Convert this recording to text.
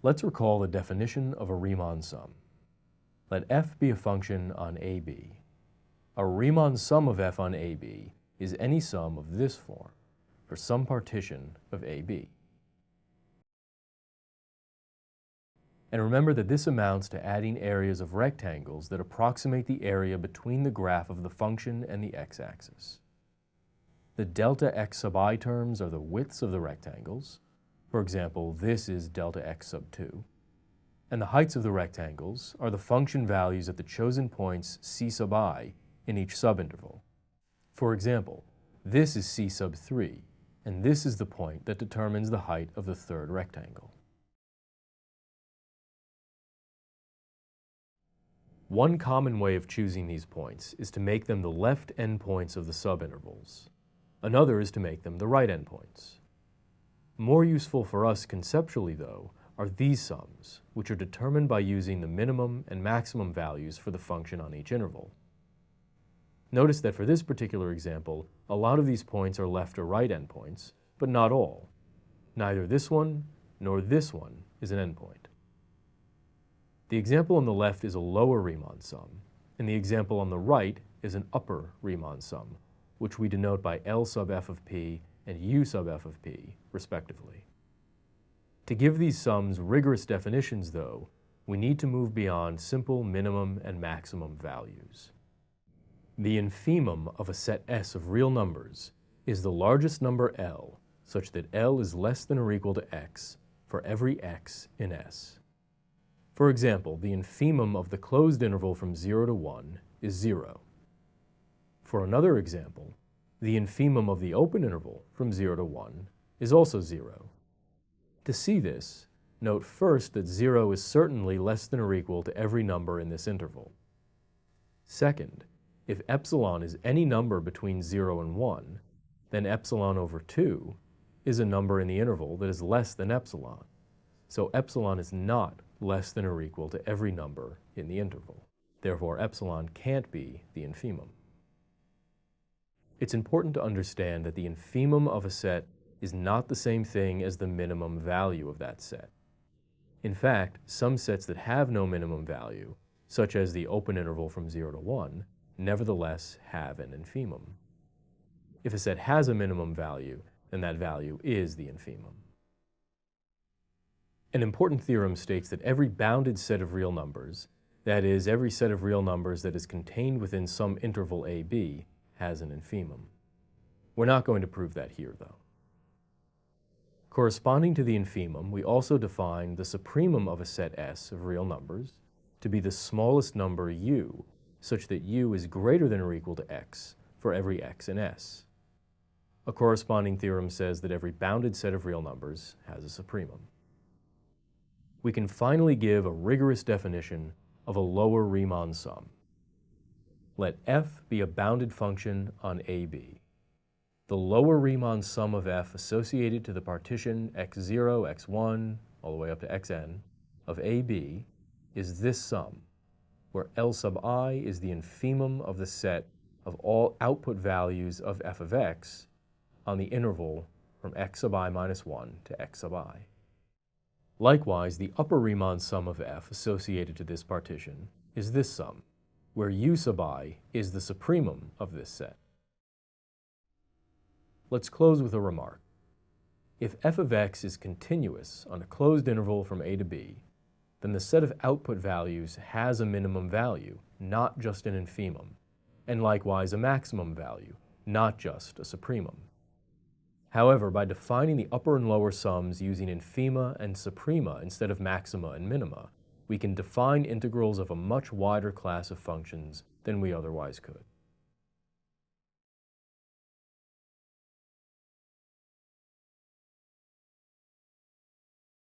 Let's recall the definition of a Riemann sum. Let f be a function on AB. A Riemann sum of f on AB is any sum of this form for some partition of AB. And remember that this amounts to adding areas of rectangles that approximate the area between the graph of the function and the x-axis. The delta x sub I terms are the widths of the rectangles. For example, this is delta x sub 2. And the heights of the rectangles are the function values at the chosen points c sub I in each subinterval. For example, this is c sub 3, and this is the point that determines the height of the third rectangle. One common way of choosing these points is to make them the left endpoints of the subintervals. Another is to make them the right endpoints. More useful for us conceptually, though, are these sums, which are determined by using the minimum and maximum values for the function on each interval. Notice that for this particular example, a lot of these points are left or right endpoints, but not all. Neither this one nor this one is an endpoint. The example on the left is a lower Riemann sum, and the example on the right is an upper Riemann sum, which we denote by L sub f of p and U sub f of p, respectively. To give these sums rigorous definitions, though, we need to move beyond simple minimum and maximum values. The infimum of a set S of real numbers is the largest number L, such that L is less than or equal to x for every x in S. For example, the infimum of the closed interval from 0 to 1 is 0. For another example, the infimum of the open interval from 0 to 1 is also 0. To see this, note first that 0 is certainly less than or equal to every number in this interval. Second, if epsilon is any number between 0 and 1, then epsilon over 2 is a number in the interval that is less than epsilon. So epsilon is not less than or equal to every number in the interval. Therefore, epsilon can't be the infimum. It's important to understand that the infimum of a set is not the same thing as the minimum value of that set. In fact, some sets that have no minimum value, such as the open interval from 0 to 1, nevertheless have an infimum. If a set has a minimum value, then that value is the infimum. An important theorem states that every bounded set of real numbers, that is, every set of real numbers that is contained within some interval AB, has an infimum. We're not going to prove that here, though. Corresponding to the infimum, we also define the supremum of a set S of real numbers to be the smallest number u, such that u is greater than or equal to x for every x in S. A corresponding theorem says that every bounded set of real numbers has a supremum. We can finally give a rigorous definition of a lower Riemann sum. Let f be a bounded function on AB. The lower Riemann sum of f associated to the partition x0, x1, all the way up to xn of AB is this sum, where L sub I is the infimum of the set of all output values of f of x on the interval from x sub I minus 1 to x sub I. Likewise, the upper Riemann sum of f associated to this partition is this sum, where U sub I is the supremum of this set. Let's close with a remark. If f of x is continuous on a closed interval from a to b, then the set of output values has a minimum value, not just an infimum, and likewise a maximum value, not just a supremum. However, by defining the upper and lower sums using infima and suprema instead of maxima and minima, we can define integrals of a much wider class of functions than we otherwise could.